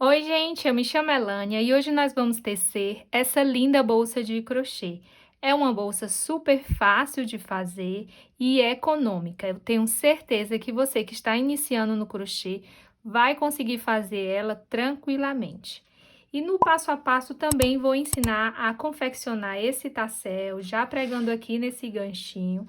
Oi, gente, eu me chamo Elânia e hoje nós vamos tecer essa linda bolsa de crochê. É uma bolsa super fácil de fazer e econômica. Eu tenho certeza que você que está iniciando no crochê vai conseguir fazer ela tranquilamente. E no passo a passo também vou ensinar a confeccionar esse tassel, já pregando aqui nesse ganchinho.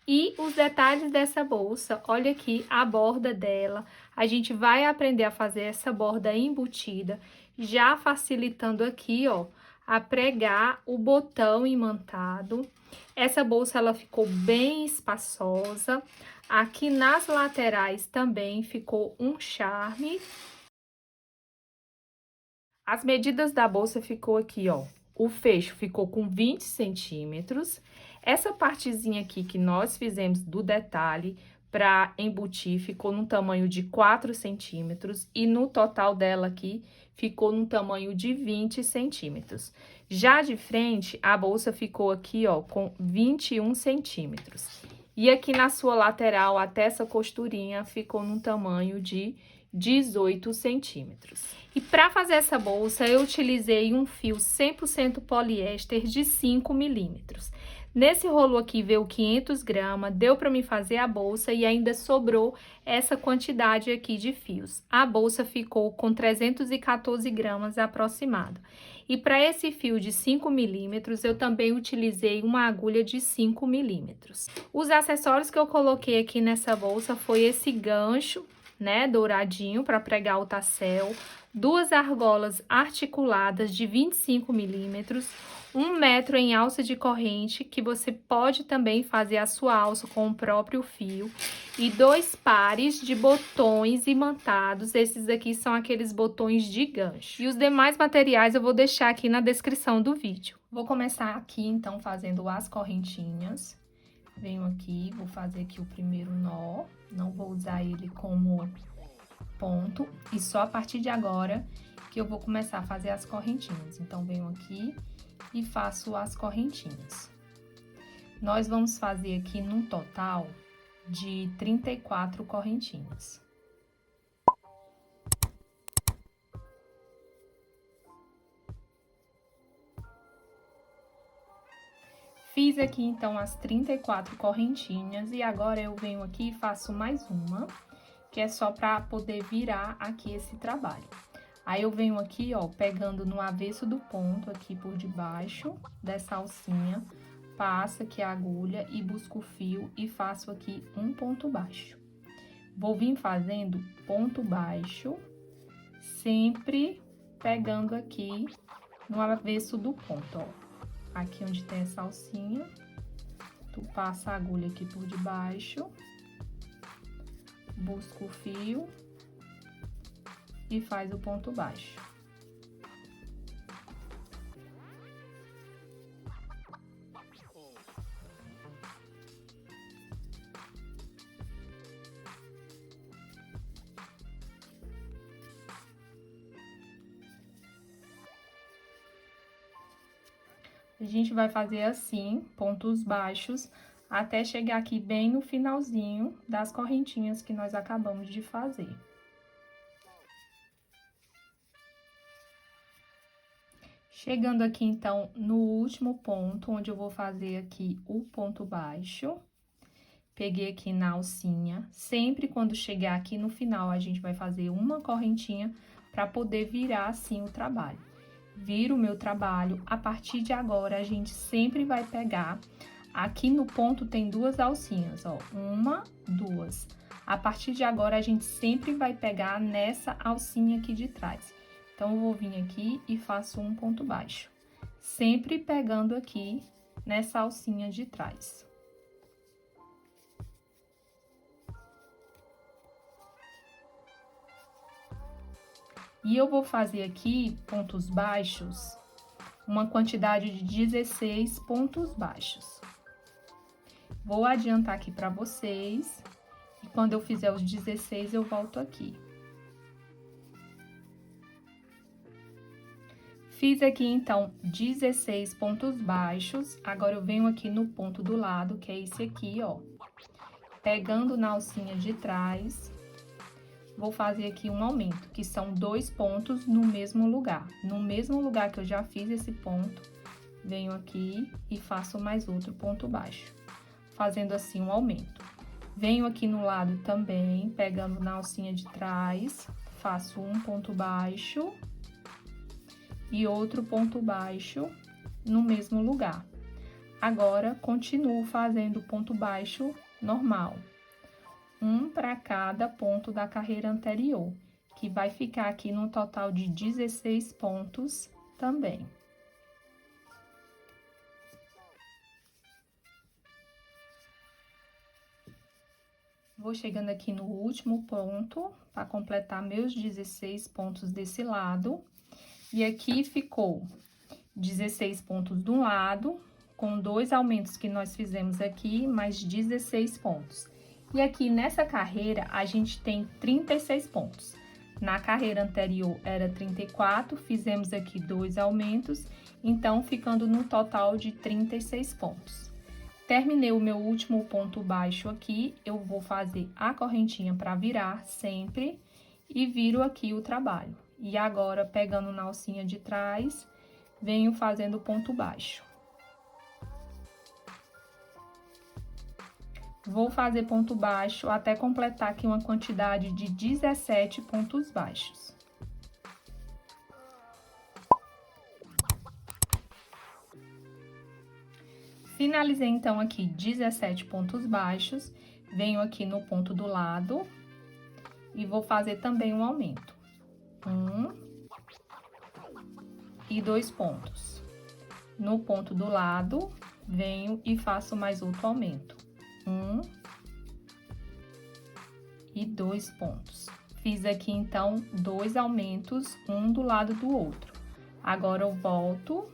E os detalhes dessa bolsa, olha aqui a borda dela, a gente vai aprender a fazer essa borda embutida, já facilitando aqui, ó, a pregar o botão imantado. Essa bolsa, ela ficou bem espaçosa, aqui nas laterais também ficou um charme. As medidas da bolsa ficou aqui, ó. O fecho ficou com 20 centímetros. Essa partezinha aqui que nós fizemos do detalhe para embutir ficou num tamanho de 4 centímetros. E no total dela aqui ficou num tamanho de 20 centímetros. Já de frente, a bolsa ficou aqui, ó, com 21 centímetros. E aqui na sua lateral, até essa costurinha, ficou num tamanho de 18 centímetros. E para fazer essa bolsa, eu utilizei um fio 100% poliéster de 5 milímetros. Nesse rolo aqui veio 500 gramas, deu para mim fazer a bolsa e ainda sobrou essa quantidade aqui de fios. A bolsa ficou com 314 gramas aproximado. E para esse fio de 5 milímetros, eu também utilizei uma agulha de 5 milímetros. Os acessórios que eu coloquei aqui nessa bolsa foi esse gancho, né, douradinho para pregar o tassel, duas argolas articuladas de 25 milímetros, 1 metro em alça de corrente, que você pode também fazer a sua alça com o próprio fio, e 2 pares de botões imantados, esses aqui são aqueles botões de gancho. E os demais materiais eu vou deixar aqui na descrição do vídeo. Vou começar aqui, então, fazendo as correntinhas. Venho aqui, vou fazer aqui o primeiro nó, não vou usar ele como ponto, e só a partir de agora que eu vou começar a fazer as correntinhas. Então, venho aqui e faço as correntinhas. Nós vamos fazer aqui num total de 34 correntinhas. Fiz aqui, então, as 34 correntinhas e agora eu venho aqui e faço mais uma, que é só para poder virar aqui esse trabalho. Aí, eu venho aqui, ó, pegando no avesso do ponto, aqui por debaixo dessa alcinha, passo aqui a agulha e busco o fio e faço aqui um ponto baixo. Vou vir fazendo ponto baixo, sempre pegando aqui no avesso do ponto, ó. Aqui onde tem essa alcinha, tu passa a agulha aqui por debaixo, busca o fio e faz o ponto baixo. A gente vai fazer assim, pontos baixos, até chegar aqui bem no finalzinho das correntinhas que nós acabamos de fazer. Chegando aqui, então, no último ponto, onde eu vou fazer aqui o ponto baixo, peguei aqui na alcinha. Sempre quando chegar aqui no final, a gente vai fazer uma correntinha para poder virar assim o trabalho. Viro o meu trabalho, a partir de agora, a gente sempre vai pegar, aqui no ponto tem 2 alcinhas, ó, 1, 2. A partir de agora, a gente sempre vai pegar nessa alcinha aqui de trás. Então, eu vou vir aqui e faço um ponto baixo, sempre pegando aqui nessa alcinha de trás. E eu vou fazer aqui pontos baixos, uma quantidade de 16 pontos baixos. Vou adiantar aqui para vocês, e quando eu fizer os 16, eu volto aqui. Fiz aqui, então, 16 pontos baixos, agora eu venho aqui no ponto do lado, que é esse aqui, ó. Pegando na alcinha de trás, vou fazer aqui um aumento, que são 2 pontos no mesmo lugar. No mesmo lugar que eu já fiz esse ponto, venho aqui e faço mais outro ponto baixo, fazendo assim um aumento. Venho aqui no lado também, pegando na alcinha de trás, faço um ponto baixo e outro ponto baixo no mesmo lugar. Agora, continuo fazendo ponto baixo normal, um para cada ponto da carreira anterior, que vai ficar aqui no total de 16 pontos também. Vou chegando aqui no último ponto, para completar meus 16 pontos desse lado. E aqui ficou 16 pontos de um lado, com 2 aumentos que nós fizemos aqui, mais 16 pontos. E aqui nessa carreira, a gente tem 36 pontos. Na carreira anterior era 34, fizemos aqui 2 aumentos, então ficando no total de 36 pontos. Terminei o meu último ponto baixo aqui, eu vou fazer a correntinha para virar sempre e viro aqui o trabalho. E agora, pegando na alcinha de trás, venho fazendo ponto baixo. Vou fazer ponto baixo até completar aqui uma quantidade de 17 pontos baixos. Finalizei, então, aqui 17 pontos baixos, venho aqui no ponto do lado e vou fazer também um aumento. 1 e 2 pontos. No ponto do lado, venho e faço mais outro aumento. 1 e 2 pontos. Fiz aqui, então, 2 aumentos, um do lado do outro. Agora, eu volto,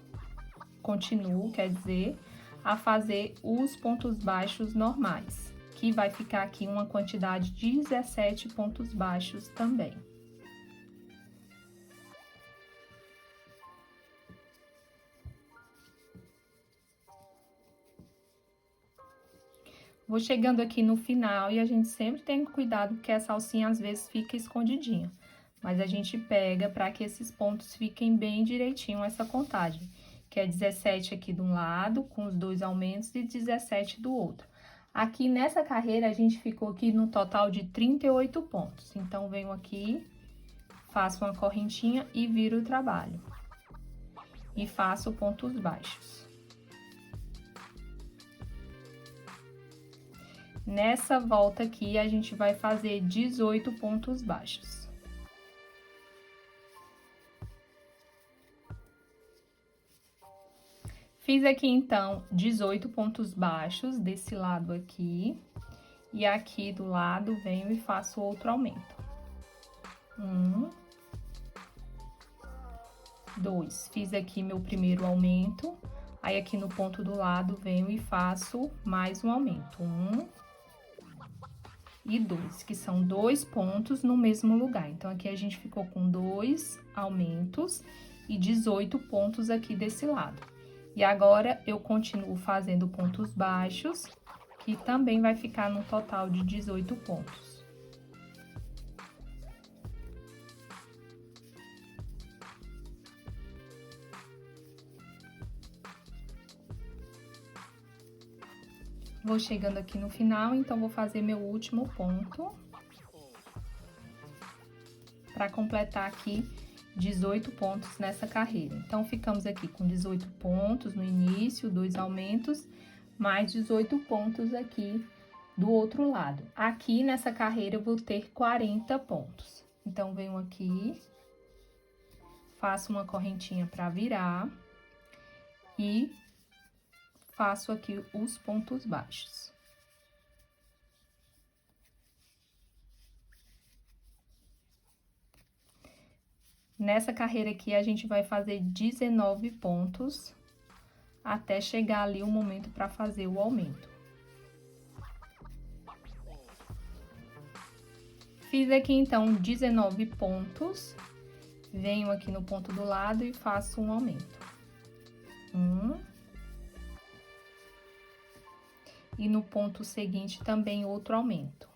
continuo, quer dizer, a fazer os pontos baixos normais, que vai ficar aqui uma quantidade de 17 pontos baixos também. Vou chegando aqui no final e a gente sempre tem cuidado, porque essa alcinha às vezes fica escondidinha. Mas a gente pega para que esses pontos fiquem bem direitinho essa contagem. Que é 17 aqui de um lado, com os 2 aumentos, e 17 do outro. Aqui nessa carreira, a gente ficou aqui no total de 38 pontos. Então, venho aqui, faço uma correntinha e viro o trabalho. E faço pontos baixos. Nessa volta aqui, a gente vai fazer 18 pontos baixos. Fiz aqui, então, 18 pontos baixos desse lado aqui. E aqui do lado, venho e faço outro aumento. 1, 2. Fiz aqui meu primeiro aumento. Aí, aqui no ponto do lado, venho e faço mais um aumento. 1 e 2, que são 2 pontos no mesmo lugar. Então, aqui a gente ficou com 2 aumentos e 18 pontos aqui desse lado. E agora, eu continuo fazendo pontos baixos, que também vai ficar no total de 18 pontos. Vou chegando aqui no final, então, vou fazer meu último ponto. Para completar aqui 18 pontos nessa carreira. Então, ficamos aqui com 18 pontos no início, 2 aumentos, mais 18 pontos aqui do outro lado. Aqui nessa carreira, eu vou ter 40 pontos. Então, venho aqui, faço uma correntinha para virar e faço aqui os pontos baixos. Nessa carreira aqui, a gente vai fazer 19 pontos, até chegar ali o momento para fazer o aumento. Fiz aqui, então, 19 pontos, venho aqui no ponto do lado e faço um aumento. 1. E no ponto seguinte, também outro aumento.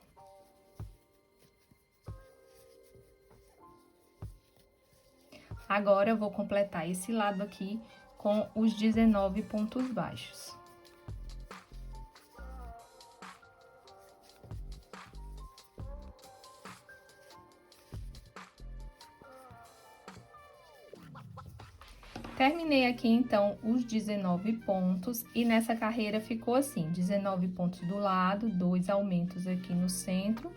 Agora, eu vou completar esse lado aqui com os 19 pontos baixos. Terminei aqui, então, os 19 pontos e nessa carreira ficou assim, 19 pontos do lado, 2 aumentos aqui no centro,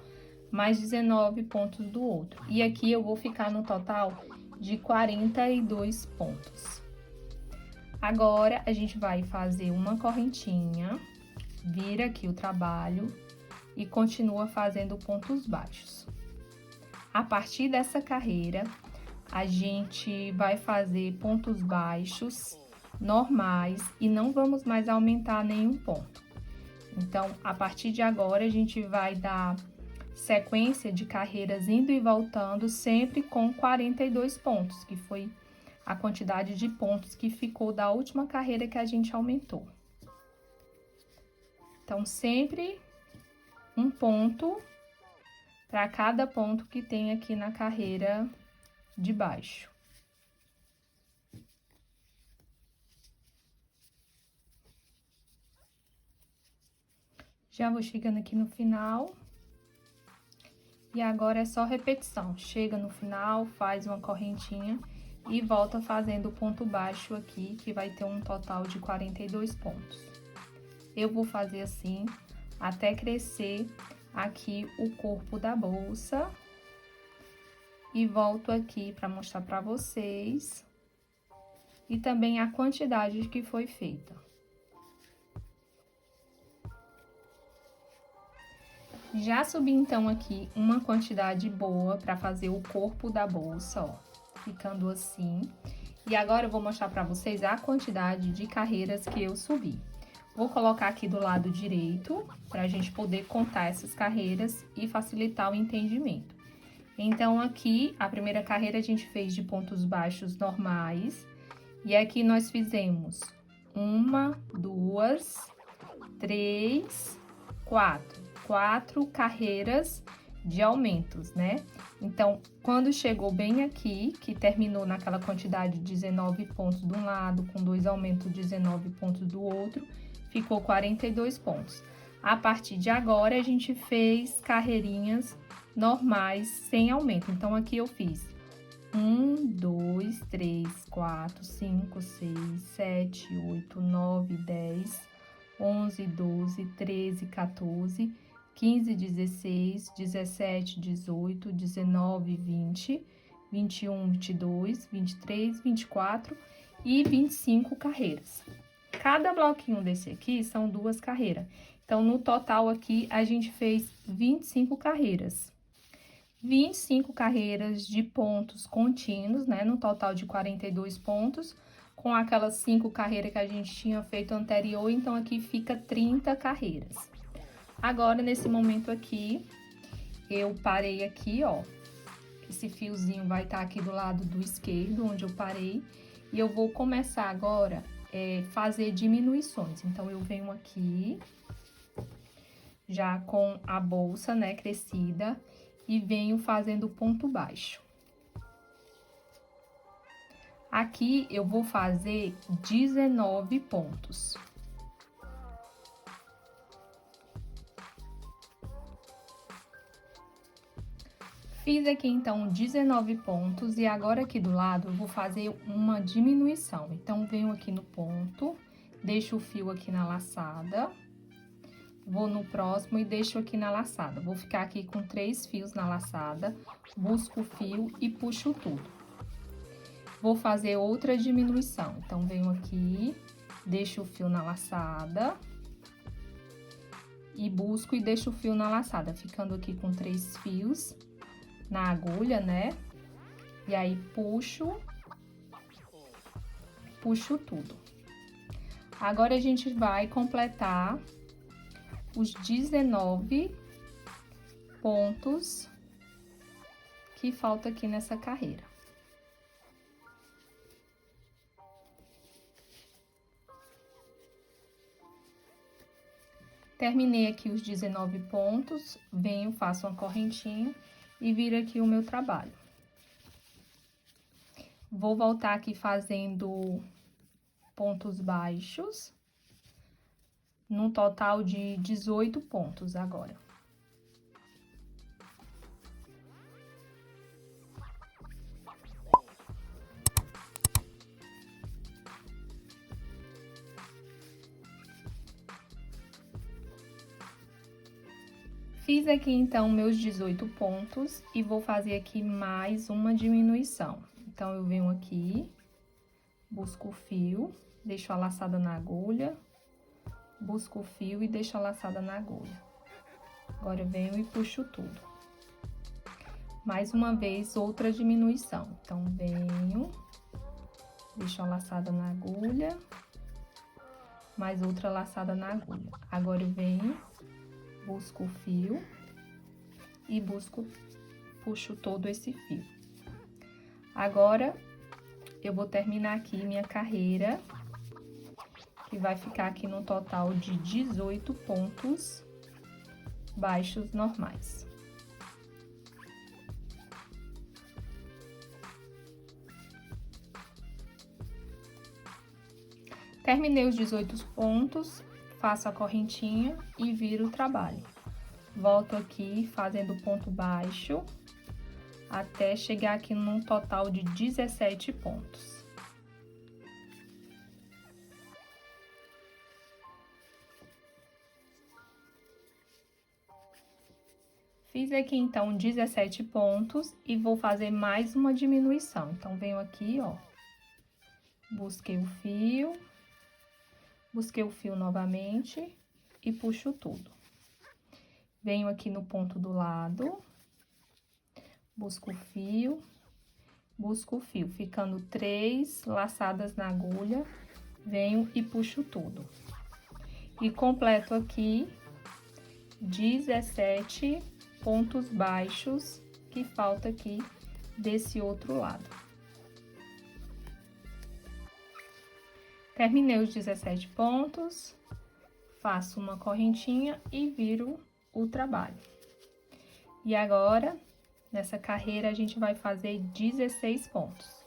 mais 19 pontos do outro. E aqui eu vou ficar no total de 42 pontos. Agora, a gente vai fazer uma correntinha, vira aqui o trabalho e continua fazendo pontos baixos. A partir dessa carreira, a gente vai fazer pontos baixos normais e não vamos mais aumentar nenhum ponto. Então, a partir de agora, a gente vai dar sequência de carreiras indo e voltando, sempre com 42 pontos, que foi a quantidade de pontos que ficou da última carreira que a gente aumentou. Então, sempre um ponto para cada ponto que tem aqui na carreira de baixo. Já vou chegando aqui no final. E agora é só repetição. Chega no final, faz uma correntinha e volta fazendo o ponto baixo aqui, que vai ter um total de 42 pontos. Eu vou fazer assim até crescer aqui o corpo da bolsa. E volto aqui para mostrar para vocês. E também a quantidade que foi feita. Já subi, então, aqui uma quantidade boa para fazer o corpo da bolsa, ó, ficando assim. E agora eu vou mostrar para vocês a quantidade de carreiras que eu subi. Vou colocar aqui do lado direito, para a gente poder contar essas carreiras e facilitar o entendimento. Então, aqui, a primeira carreira a gente fez de pontos baixos normais. E aqui nós fizemos 1, 2, 3, 4 carreiras de aumentos, né? Então, quando chegou bem aqui, que terminou naquela quantidade de 19 pontos de um lado, com 2 aumentos, 19 pontos do outro, ficou 42 pontos. A partir de agora, a gente fez carreirinhas normais, sem aumento. Então, aqui eu fiz 1, 2, 3, 4, 5, 6, 7, 8, 9, 10, 11, 12, 13, 14, 15, 16, 17, 18, 19, 20, 21, 22, 23, 24 e 25 carreiras. Cada bloquinho desse aqui são 2 carreiras. Então, no total aqui, a gente fez 25 carreiras. 25 carreiras de pontos contínuos, né? No total de 42 pontos, com aquelas 5 carreiras que a gente tinha feito anterior, então aqui fica 30 carreiras. Agora, nesse momento aqui, eu parei aqui, ó. Esse fiozinho vai estar aqui do lado do esquerdo, onde eu parei. E eu vou começar agora fazer diminuições. Então, eu venho aqui, já com a bolsa, né, crescida, e venho fazendo ponto baixo. Aqui, eu vou fazer 19 pontos. Fiz aqui, então, 19 pontos e agora aqui do lado eu vou fazer uma diminuição. Então, venho aqui no ponto, deixo o fio aqui na laçada, vou no próximo e deixo aqui na laçada. Vou ficar aqui com 3 fios na laçada, busco o fio e puxo tudo. Vou fazer outra diminuição. Então, venho aqui, deixo o fio na laçada e busco e deixo o fio na laçada, ficando aqui com 3 fios na agulha, né? E aí, puxo tudo. Agora, a gente vai completar os 19 pontos que falta aqui nessa carreira. Terminei aqui os 19 pontos, venho, faço uma correntinha e viro aqui o meu trabalho. Vou voltar aqui fazendo pontos baixos, num total de 18 pontos agora. Fiz aqui, então, meus 18 pontos e vou fazer aqui mais uma diminuição. Então, eu venho aqui, busco o fio, deixo a laçada na agulha, busco o fio e deixo a laçada na agulha. Agora, eu venho e puxo tudo. Mais uma vez, outra diminuição. Então, venho, deixo a laçada na agulha, mais outra laçada na agulha. Agora, eu venho, busco o fio e puxo todo esse fio. Agora, eu vou terminar aqui minha carreira, que vai ficar aqui no total de 18 pontos baixos normais. Terminei os 18 pontos, faço a correntinha e viro o trabalho. Volto aqui fazendo ponto baixo até chegar aqui num total de 17 pontos. Fiz aqui, então, 17 pontos e vou fazer mais uma diminuição. Então, venho aqui, ó, busquei o fio novamente e puxo tudo. Venho aqui no ponto do lado, busco o fio, ficando 3 laçadas na agulha, venho e puxo tudo. E completo aqui 17 pontos baixos que falta aqui desse outro lado. Terminei os 17 pontos, faço uma correntinha e viro o trabalho. E agora, nessa carreira, a gente vai fazer 16 pontos.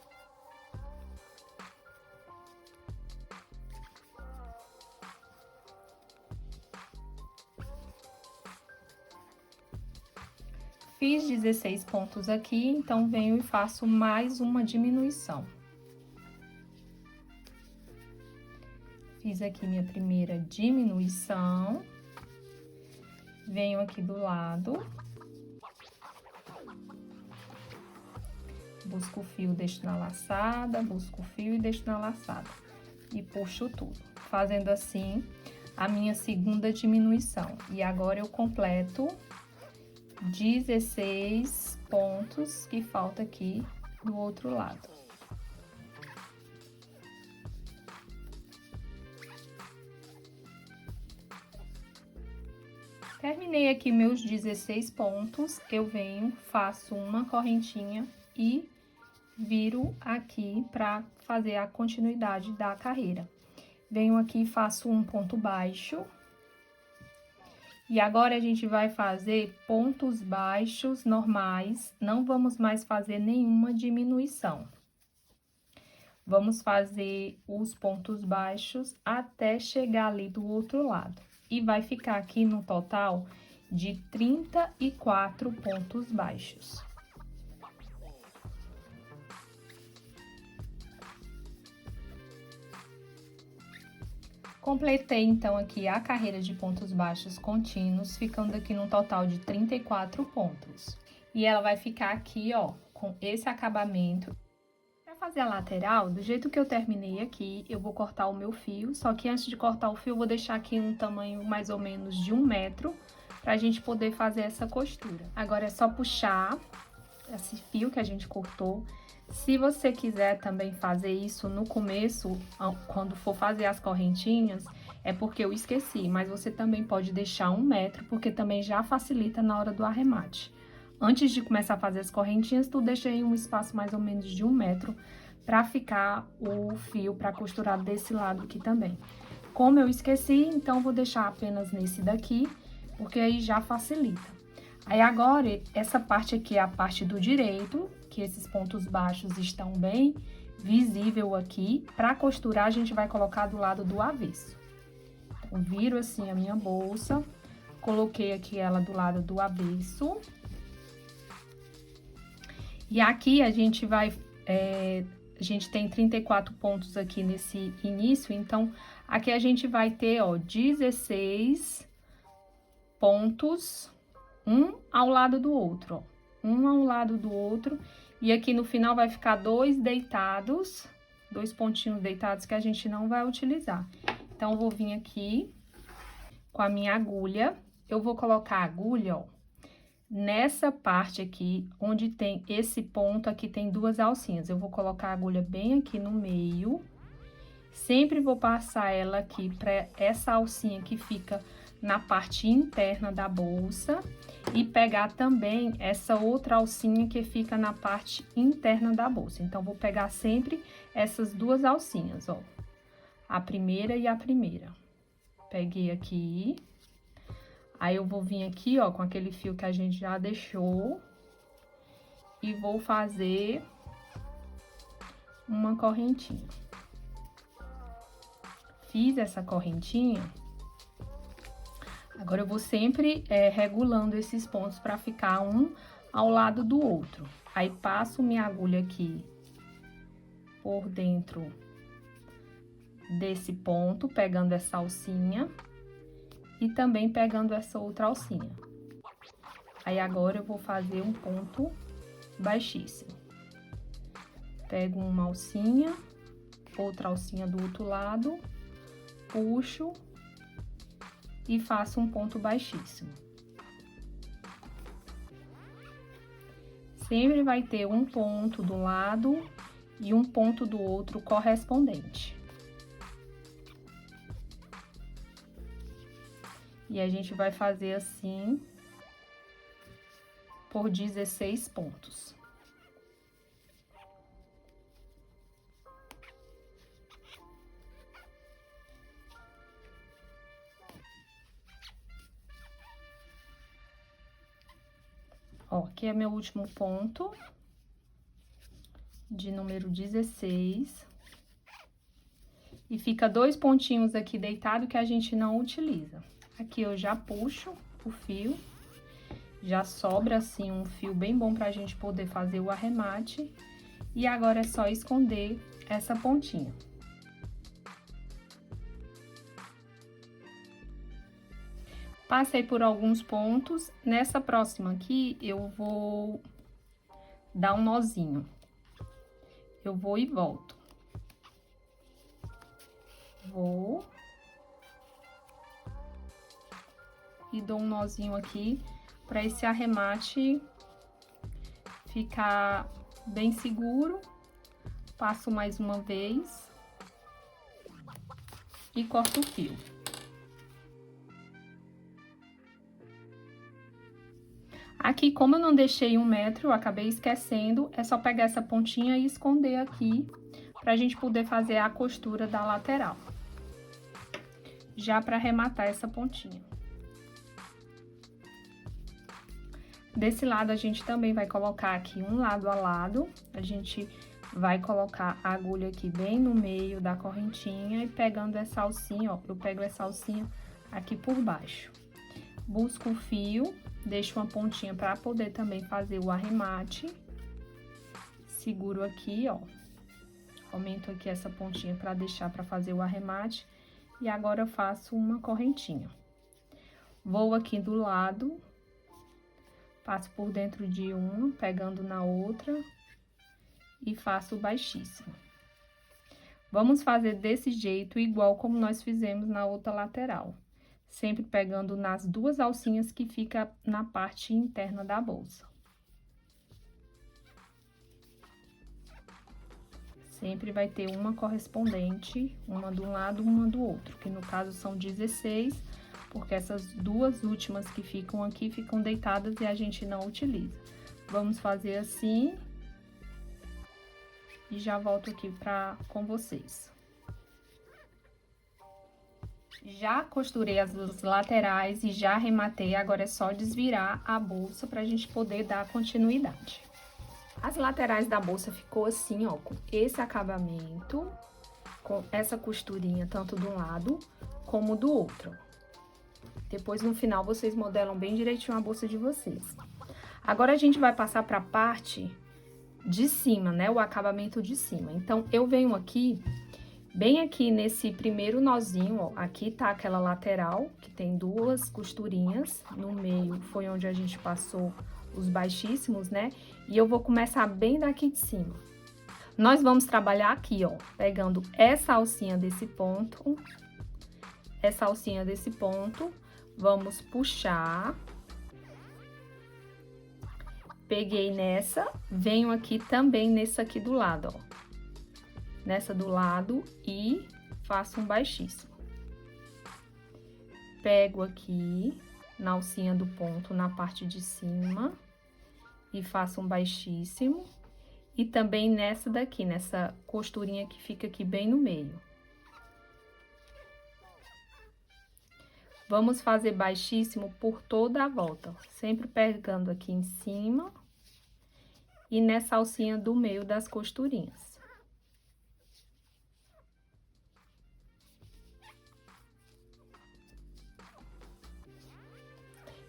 Fiz 16 pontos aqui, então venho e faço mais uma diminuição. Fiz aqui minha primeira diminuição. Venho aqui do lado. Busco o fio, deixo na laçada, busco o fio e deixo na laçada. E puxo tudo, fazendo assim a minha segunda diminuição. E agora eu completo 16 pontos que falta aqui do outro lado. Terminei aqui meus 16 pontos, eu venho, faço uma correntinha e viro aqui para fazer a continuidade da carreira. Venho aqui e faço um ponto baixo. E agora, a gente vai fazer pontos baixos normais, não vamos mais fazer nenhuma diminuição. Vamos fazer os pontos baixos até chegar ali do outro lado. E vai ficar aqui no total de 34 pontos baixos. Completei, então, aqui a carreira de pontos baixos contínuos, ficando aqui num total de 34 pontos. E ela vai ficar aqui, ó, com esse acabamento. Para fazer a lateral, do jeito que eu terminei aqui, eu vou cortar o meu fio, só que antes de cortar o fio, eu vou deixar aqui um tamanho mais ou menos de 1 metro, pra gente poder fazer essa costura. Agora, é só puxar esse fio que a gente cortou. Se você quiser também fazer isso no começo, quando for fazer as correntinhas, é porque eu esqueci, mas você também pode deixar 1 metro, porque também já facilita na hora do arremate. Antes de começar a fazer as correntinhas, tu deixa aí um espaço mais ou menos de 1 metro pra ficar o fio pra costurar desse lado aqui também. Como eu esqueci, então vou deixar apenas nesse daqui, porque aí já facilita. Aí agora, essa parte aqui é a parte do direito, que esses pontos baixos estão bem visível aqui. Para costurar, a gente vai colocar do lado do avesso. Então, viro assim a minha bolsa, coloquei aqui ela do lado do avesso. E aqui a gente vai, a gente tem 34 pontos aqui nesse início, então, aqui a gente vai ter, ó, 16 pontos, um ao lado do outro, ó, um ao lado do outro. E aqui no final vai ficar dois deitados, dois pontinhos deitados que a gente não vai utilizar. Então, eu vou vir aqui com a minha agulha, eu vou colocar a agulha, ó, nessa parte aqui, onde tem esse ponto, aqui tem duas alcinhas. Eu vou colocar a agulha bem aqui no meio. Sempre vou passar ela aqui para essa alcinha que fica na parte interna da bolsa. E pegar também essa outra alcinha que fica na parte interna da bolsa. Então, vou pegar sempre essas duas alcinhas, ó. A primeira e a primeira. Peguei aqui. Aí, eu vou vir aqui, ó, com aquele fio que a gente já deixou. E vou fazer uma correntinha. Fiz essa correntinha. Agora, eu vou sempre regulando esses pontos para ficar um ao lado do outro. Aí, passo minha agulha aqui por dentro desse ponto, pegando essa alcinha. E também pegando essa outra alcinha. Aí, agora, eu vou fazer um ponto baixíssimo. Pego uma alcinha, outra alcinha do outro lado, puxo e faço um ponto baixíssimo. Sempre vai ter um ponto do lado e um ponto do outro correspondente. E a gente vai fazer assim por 16 pontos. Ó, aqui é meu último ponto, de número 16. E fica dois pontinhos aqui deitado que a gente não utiliza. Aqui eu já puxo o fio, já sobra assim um fio bem bom pra gente poder fazer o arremate. E agora é só esconder essa pontinha. Passei por alguns pontos. Nessa próxima aqui, eu vou dar um nozinho. Eu vou e volto. Vou. E dou um nozinho aqui, para esse arremate ficar bem seguro. Passo mais uma vez. E corto o fio. Aqui, como eu não deixei 1 metro, eu acabei esquecendo, é só pegar essa pontinha e esconder aqui, pra gente poder fazer a costura da lateral. Já pra arrematar essa pontinha. Desse lado, a gente também vai colocar aqui um lado a lado, a gente vai colocar a agulha aqui bem no meio da correntinha e pegando essa alcinha, ó, eu pego essa alcinha aqui por baixo. Busco o fio. Deixo uma pontinha para poder também fazer o arremate. Seguro aqui, ó. Aumento aqui essa pontinha para deixar para fazer o arremate. E agora eu faço uma correntinha. Vou aqui do lado. Passo por dentro de uma, pegando na outra. E faço baixíssimo. Vamos fazer desse jeito, igual como nós fizemos na outra lateral. Sempre pegando nas duas alcinhas que fica na parte interna da bolsa. Sempre vai ter uma correspondente, uma de um lado, uma do outro, que no caso são 16, porque essas duas últimas que ficam aqui ficam deitadas e a gente não utiliza. Vamos fazer assim e já volto aqui com vocês. Já costurei as duas laterais e já arrematei, agora é só desvirar a bolsa pra gente poder dar continuidade. As laterais da bolsa ficou assim, ó, com esse acabamento, com essa costurinha tanto de um lado como do outro. Depois, no final, vocês modelam bem direitinho a bolsa de vocês. Agora, a gente vai passar para a parte de cima, né? O acabamento de cima. Então, eu venho aqui, bem aqui nesse primeiro nozinho, ó. Aqui tá aquela lateral, que tem duas costurinhas. No meio foi onde a gente passou os baixíssimos, né? E eu vou começar bem daqui de cima. Nós vamos trabalhar aqui, ó, pegando essa alcinha desse ponto, vamos puxar. Peguei nessa, venho aqui também nessa aqui do lado, ó. Nessa do lado e faço um baixíssimo. Pego aqui na alcinha do ponto, na parte de cima, e faço um baixíssimo. E também nessa daqui, nessa costurinha que fica aqui bem no meio. Vamos fazer baixíssimo por toda a volta, sempre pegando aqui em cima e nessa alcinha do meio das costurinhas.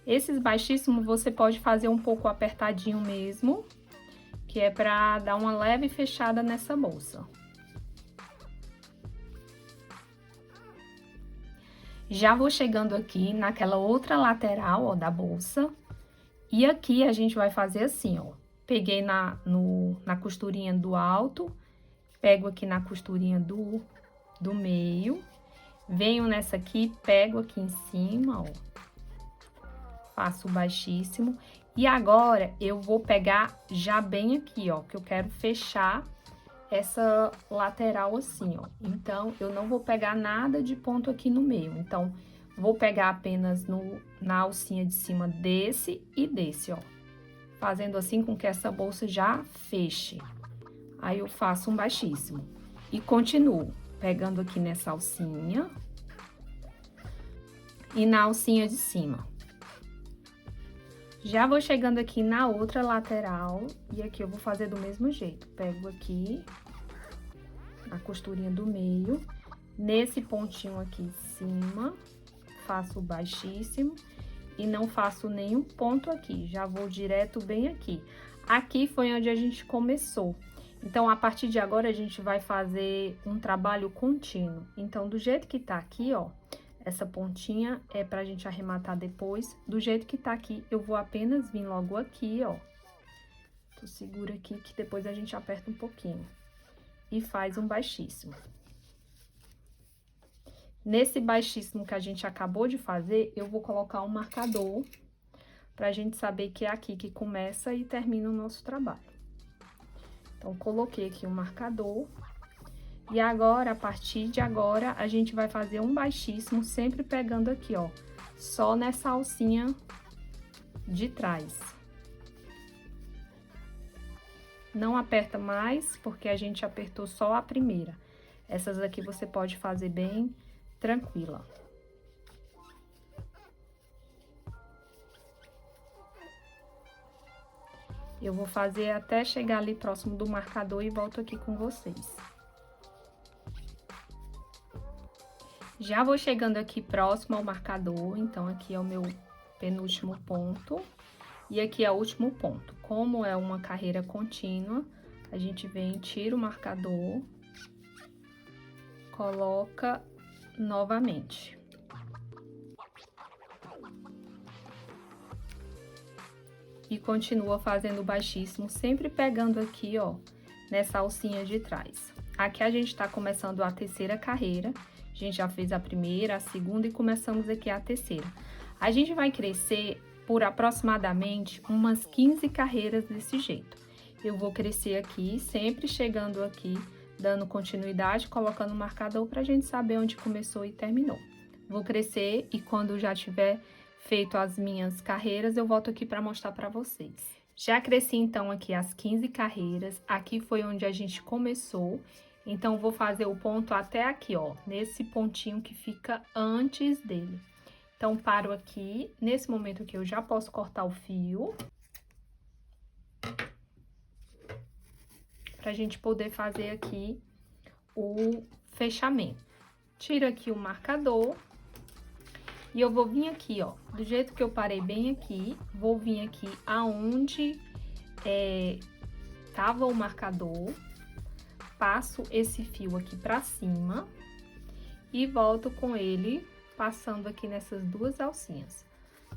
Esses baixíssimos você pode fazer um pouco apertadinho mesmo, que é pra dar uma leve fechada nessa bolsa. Já vou chegando aqui naquela outra lateral, ó, da bolsa. E aqui a gente vai fazer assim, ó. Peguei na costurinha do alto, pego aqui na costurinha do meio, venho nessa aqui, pego aqui em cima, ó. Faço baixíssimo. E agora, eu vou pegar já bem aqui, ó, que eu quero fechar essa lateral assim, ó. Então, eu não vou pegar nada de ponto aqui no meio. Então, vou pegar apenas na alcinha de cima desse e desse, ó. Fazendo assim com que essa bolsa já feche. Aí, eu faço um baixíssimo. E continuo pegando aqui nessa alcinha e na alcinha de cima. Já vou chegando aqui na outra lateral e aqui eu vou fazer do mesmo jeito. Pego aqui a costurinha do meio, nesse pontinho aqui em cima, faço baixíssimo e não faço nenhum ponto aqui, já vou direto bem aqui. Aqui foi onde a gente começou. Então, a partir de agora, a gente vai fazer um trabalho contínuo. Então, do jeito que tá aqui, ó, essa pontinha é pra gente arrematar depois. Do jeito que tá aqui, eu vou apenas vir logo aqui, ó. Tu segura aqui que depois a gente aperta um pouquinho. E faz um baixíssimo. Nesse baixíssimo que a gente acabou de fazer, eu vou colocar um marcador pra gente saber que é aqui que começa e termina o nosso trabalho. Então, coloquei aqui um marcador. E agora, a partir de agora, a gente vai fazer um baixíssimo, sempre pegando aqui, ó, só nessa alcinha de trás. Não aperta mais, porque a gente apertou só a primeira. Essas aqui você pode fazer bem tranquila. Eu vou fazer até chegar ali próximo do marcador e volto aqui com vocês. Já vou chegando aqui próximo ao marcador, então aqui é o meu penúltimo ponto e aqui é o último ponto. Como é uma carreira contínua, a gente vem, tira o marcador, coloca novamente. E continua fazendo baixíssimo, sempre pegando aqui, ó, nessa alcinha de trás. Aqui a gente tá começando a terceira carreira. A gente já fez a primeira, a segunda e começamos aqui a terceira. A gente vai crescer por aproximadamente umas 15 carreiras desse jeito. Eu vou crescer aqui, sempre chegando aqui, dando continuidade, colocando o marcador pra gente saber onde começou e terminou. Vou crescer e quando já tiver feito as minhas carreiras, eu volto aqui pra mostrar pra vocês. Já cresci então aqui as 15 carreiras, aqui foi onde a gente começou. Então, vou fazer o ponto até aqui, ó, nesse pontinho que fica antes dele. Então, paro aqui. Nesse momento aqui, eu já posso cortar o fio. pra gente poder fazer aqui o fechamento. Tiro aqui o marcador e eu vou vir aqui, ó, do jeito que eu parei bem aqui, vou vir aqui aonde tava o marcador, passo esse fio aqui pra cima e volto com ele passando aqui nessas duas alcinhas,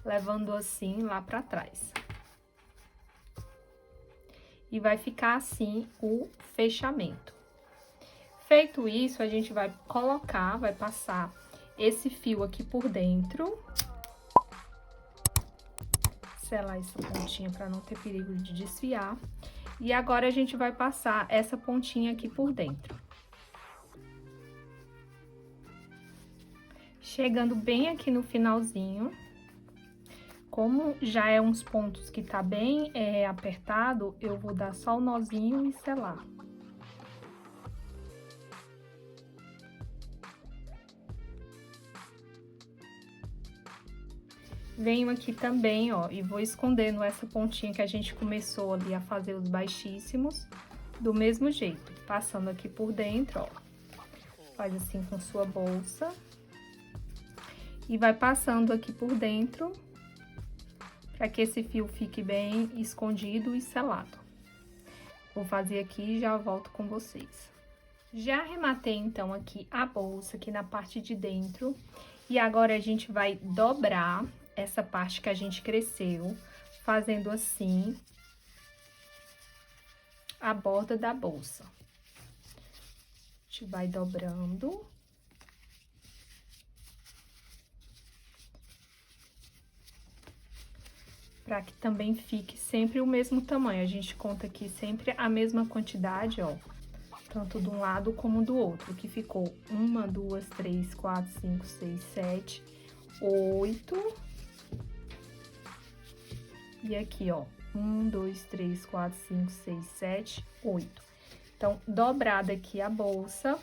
levando assim lá pra trás. E vai ficar assim o fechamento. Feito isso, a gente vai colocar, vai passar esse fio aqui por dentro. Selar essa pontinha para não ter perigo de desfiar. E agora a gente vai passar essa pontinha aqui por dentro. Chegando bem aqui no finalzinho, como já é uns pontos que tá bem apertado, eu vou dar só o nozinho e selar. Venho aqui também, ó, e vou escondendo essa pontinha que a gente começou ali a fazer os baixíssimos, do mesmo jeito, passando aqui por dentro, ó. Faz assim com sua bolsa. E vai passando aqui por dentro, para que esse fio fique bem escondido e selado. Vou fazer aqui e já volto com vocês. Já arrematei, então, aqui a bolsa, aqui na parte de dentro. E agora a gente vai dobrar essa parte que a gente cresceu, fazendo assim a borda da bolsa. A gente vai dobrando. Para que também fique sempre o mesmo tamanho. A gente conta aqui sempre a mesma quantidade, ó. Tanto de um lado como do outro, que ficou 1, 2, 3, 4, 5, 6, 7, 8. E aqui, ó, 1, 2, 3, 4, 5, 6, 7, 8. Então, dobrada aqui a bolsa.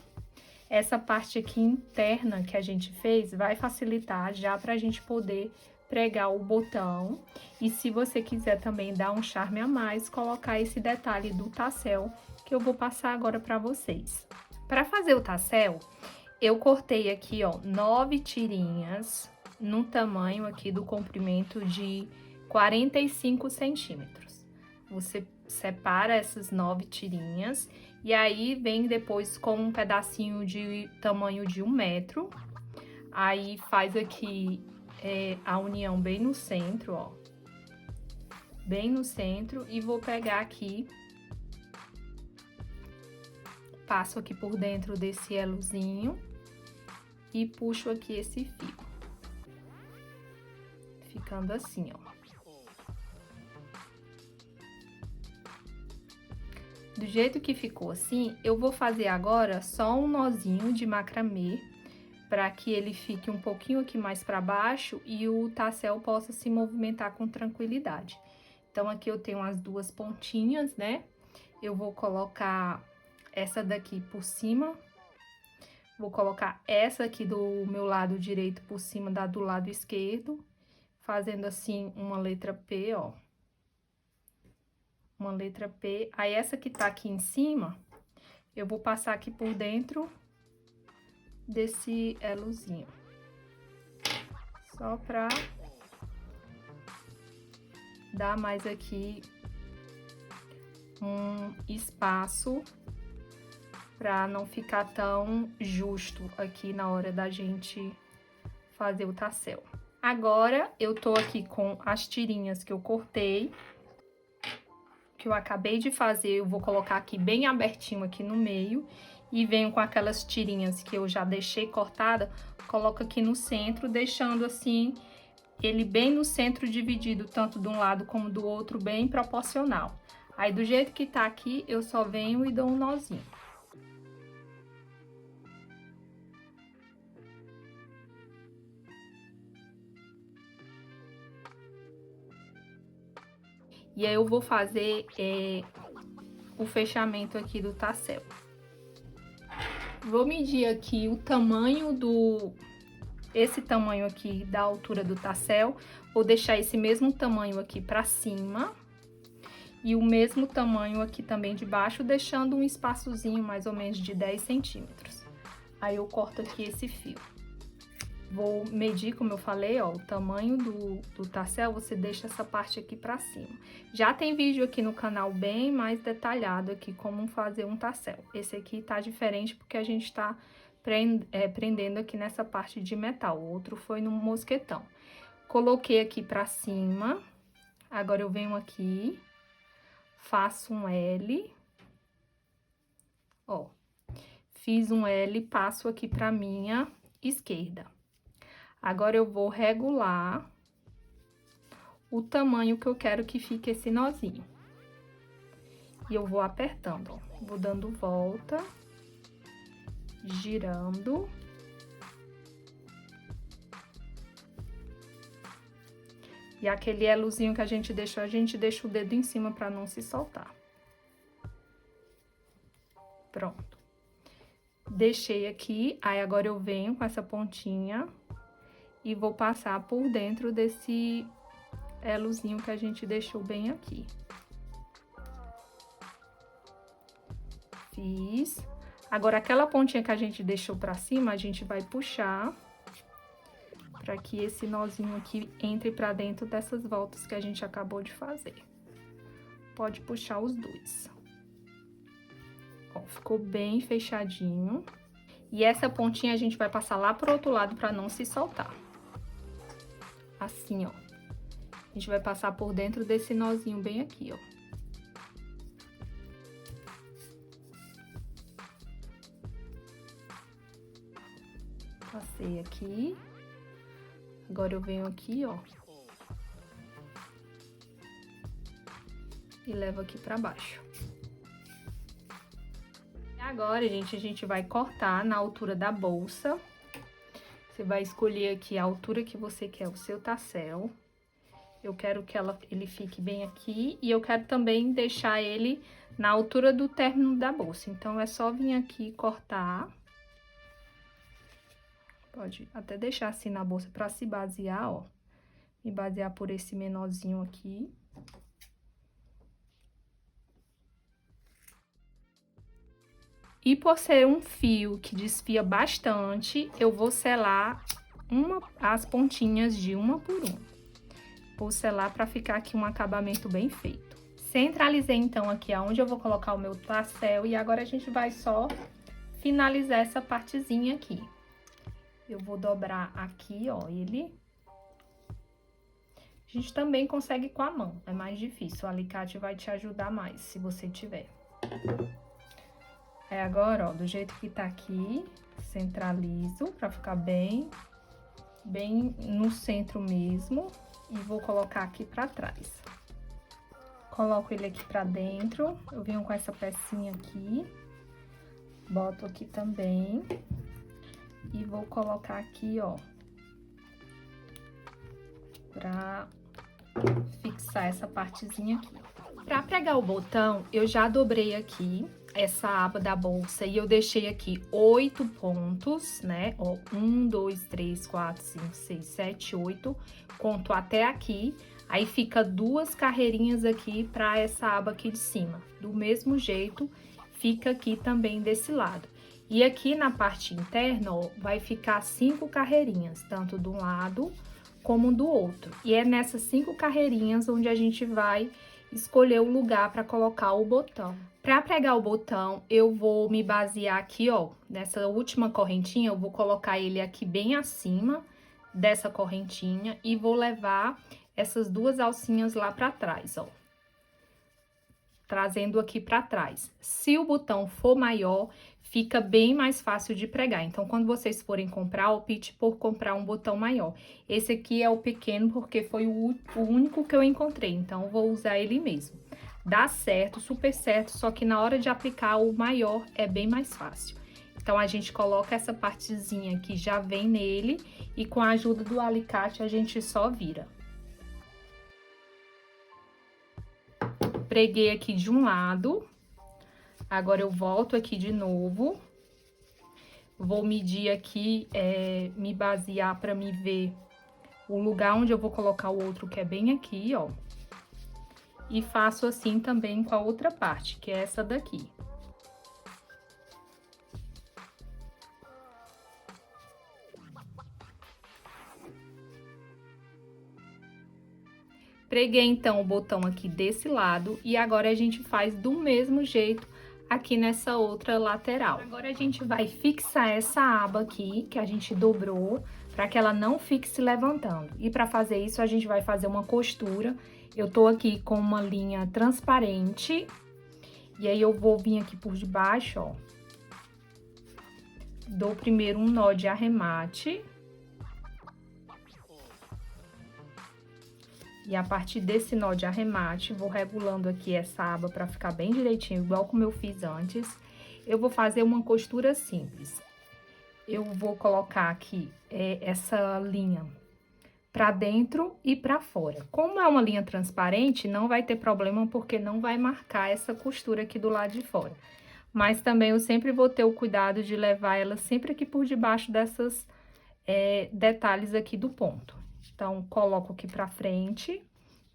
Essa parte aqui interna que a gente fez vai facilitar já pra gente poder pregar o botão. E se você quiser também dar um charme a mais, colocar esse detalhe do tassel, que eu vou passar agora pra vocês. Pra fazer o tassel, eu cortei aqui, ó, 9 tirinhas no tamanho aqui do comprimento de 45 centímetros. Você separa essas 9 tirinhas e aí vem depois com um pedacinho de tamanho de 1 metro. Aí faz aqui a união bem no centro, ó. Bem no centro, e vou pegar aqui, passo aqui por dentro desse elozinho e puxo aqui esse fio. Ficando assim, ó. Do jeito que ficou assim, eu vou fazer agora só um nozinho de macramê, para que ele fique um pouquinho aqui mais para baixo e o tassel possa se movimentar com tranquilidade. Então, aqui eu tenho as duas pontinhas, né? Eu vou colocar essa daqui por cima. Vou colocar essa aqui do meu lado direito por cima da do lado esquerdo, fazendo assim uma letra P, ó. Uma letra P. Aí, essa que tá aqui em cima, eu vou passar aqui por dentro desse elozinho. Só pra dar mais aqui um espaço pra não ficar tão justo aqui na hora da gente fazer o tassel. Agora, eu tô aqui com as tirinhas que eu cortei, que eu acabei de fazer, eu vou colocar aqui bem abertinho aqui no meio, e venho com aquelas tirinhas que eu já deixei cortada, coloco aqui no centro, deixando assim, ele bem no centro, dividido tanto de um lado como do outro, bem proporcional. Aí, do jeito que tá aqui, eu só venho e dou um nozinho. E aí, eu vou fazer o fechamento aqui do tassel. Vou medir aqui o tamanho esse tamanho aqui da altura do tassel. Vou deixar esse mesmo tamanho aqui pra cima. E o mesmo tamanho aqui também de baixo, deixando um espaçozinho mais ou menos de 10 centímetros. Aí eu corto aqui esse fio. Vou medir, como eu falei, ó, o tamanho do tassel, você deixa essa parte aqui pra cima. Já tem vídeo aqui no canal bem mais detalhado aqui como fazer um tassel. Esse aqui tá diferente porque a gente tá prendendo aqui nessa parte de metal. O outro foi no mosquetão. Coloquei aqui pra cima. Agora eu venho aqui, faço um L. Ó, fiz um L, passo aqui pra minha esquerda. Agora, eu vou regular o tamanho que eu quero que fique esse nozinho. E eu vou apertando, ó. Vou dando volta, girando. E aquele elozinho que a gente deixou, a gente deixa o dedo em cima pra não se soltar. Pronto. Deixei aqui, aí agora eu venho com essa pontinha e vou passar por dentro desse elozinho que a gente deixou bem aqui. Fiz. Agora, aquela pontinha que a gente deixou pra cima, a gente vai puxar pra que esse nozinho aqui entre pra dentro dessas voltas que a gente acabou de fazer. Pode puxar os dois. Ó, ficou bem fechadinho. E essa pontinha a gente vai passar lá pro outro lado pra não se soltar. Assim, ó. A gente vai passar por dentro desse nozinho bem aqui, ó. Passei aqui. Agora eu venho aqui, ó. E levo aqui pra baixo. Agora, gente, a gente vai cortar na altura da bolsa. Você vai escolher aqui a altura que você quer o seu tassel. Eu quero que ele fique bem aqui e eu quero também deixar ele na altura do término da bolsa. Então, é só vir aqui e cortar. Pode até deixar assim na bolsa pra se basear, ó. Me basear por esse menorzinho aqui. E por ser um fio que desfia bastante, eu vou selar as pontinhas de uma por uma. Vou selar para ficar aqui um acabamento bem feito. Centralizei então aqui aonde eu vou colocar o meu tassel e agora a gente vai só finalizar essa partezinha aqui. Eu vou dobrar aqui, ó, ele. A gente também consegue com a mão, é mais difícil. O alicate vai te ajudar mais, se você tiver. Aí agora, ó, do jeito que tá aqui, centralizo pra ficar bem no centro mesmo. E vou colocar aqui pra trás. Coloco ele aqui pra dentro, eu venho com essa pecinha aqui. Boto aqui também. E vou colocar aqui, ó. Pra fixar essa partezinha aqui. Pra pregar o botão, eu já dobrei aqui essa aba da bolsa e eu deixei aqui 8 pontos, né? Ó, 1, 2, 3, 4, 5, 6, 7, 8. Conto até aqui. Aí fica 2 carreirinhas aqui pra essa aba aqui de cima. Do mesmo jeito, fica aqui também desse lado. E aqui na parte interna, ó, vai ficar 5 carreirinhas, tanto de um lado como do outro. E é nessas 5 carreirinhas onde a gente vai escolher o lugar para colocar o botão. Para pregar o botão, eu vou me basear aqui, ó, nessa última correntinha, eu vou colocar ele aqui bem acima dessa correntinha e vou levar essas 2 alcinhas lá para trás, ó. Trazendo aqui para trás. Se o botão for maior, fica bem mais fácil de pregar. Então, quando vocês forem comprar, opte por comprar um botão maior. Esse aqui é o pequeno porque foi o único que eu encontrei, então eu vou usar ele mesmo. Dá certo, super certo, só que na hora de aplicar o maior é bem mais fácil. Então, a gente coloca essa partezinha que já vem nele e com a ajuda do alicate a gente só vira. Preguei aqui de um lado, agora eu volto aqui de novo, vou medir aqui, me basear para me ver o lugar onde eu vou colocar o outro, que é bem aqui, ó. E faço assim também com a outra parte, que é essa daqui. Preguei então o botão aqui desse lado e agora a gente faz do mesmo jeito aqui nessa outra lateral. Agora a gente vai fixar essa aba aqui que a gente dobrou para que ela não fique se levantando. E para fazer isso a gente vai fazer uma costura. Eu tô aqui com uma linha transparente e aí eu vou vir aqui por debaixo, ó. Dou primeiro um nó de arremate. E a partir desse nó de arremate, vou regulando aqui essa aba para ficar bem direitinho, igual como eu fiz antes. Eu vou fazer uma costura simples. Eu vou colocar aqui essa linha para dentro e para fora. Como é uma linha transparente, não vai ter problema, porque não vai marcar essa costura aqui do lado de fora. Mas também eu sempre vou ter o cuidado de levar ela sempre aqui por debaixo dessas detalhes aqui do ponto. Então, coloco aqui pra frente,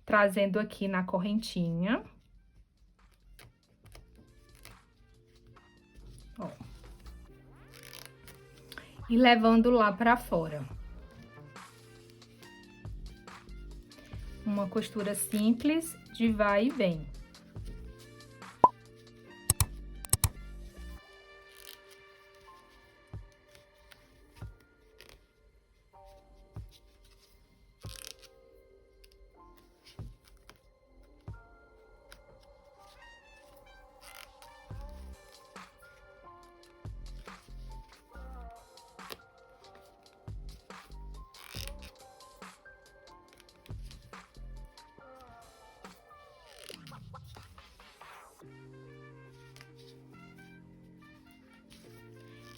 trazendo aqui na correntinha. Ó. E levando lá pra fora. Uma costura simples de vai e vem.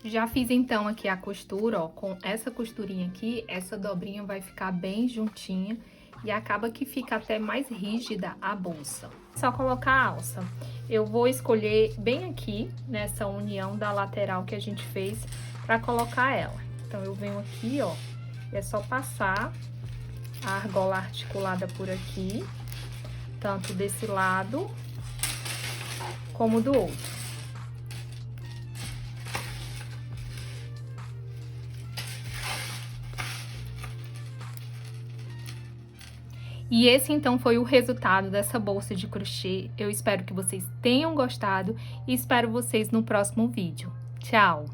Já fiz então aqui a costura, ó, com essa costurinha aqui, essa dobrinha vai ficar bem juntinha e acaba que fica até mais rígida a bolsa. Só colocar a alça. Eu vou escolher bem aqui, nessa união da lateral que a gente fez, pra colocar ela. Então, eu venho aqui, ó, é só passar a argola articulada por aqui, tanto desse lado como do outro. E esse, então, foi o resultado dessa bolsa de crochê. Eu espero que vocês tenham gostado e espero vocês no próximo vídeo. Tchau!